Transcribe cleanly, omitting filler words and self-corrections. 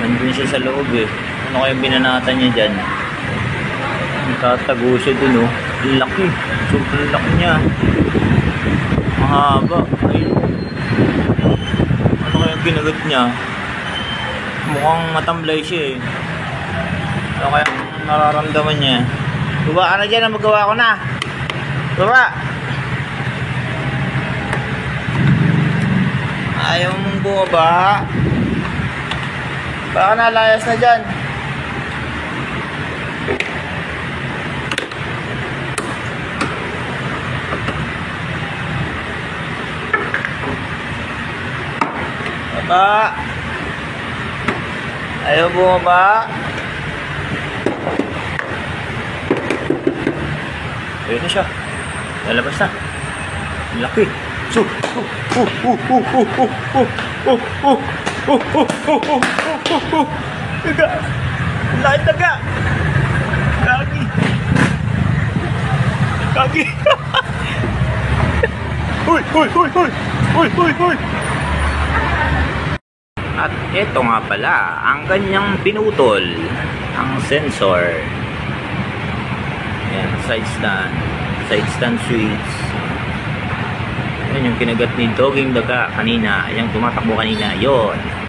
Nandun siya sa loob eh. Ano kayang binanatan niya dyan? Tatago siya dun oh. Laki. Super laki niya. Mahaba. Ayun. Ano kayang ginagat niya? Mukhang matamlay siya eh. Ano kayang nararamdaman niya? Baba ka na dyan. Magawa ko na. Baba. Ayaw mong bumaba. Baka nalayas na dyan. Baba. Ayaw bumaba. Ayun na siya. Lalabas na. Laki. So, taga. Laki taga. Gagi. Gagi. Huy, huy, huy, huy. Huy, huy, huy. At ito nga pala, ang kanyang pinutol, ang sensor. Ayan, side stand switch. Yan yung kinagat ni Doging Daga kanina, yung tumatakbo kanina, yon.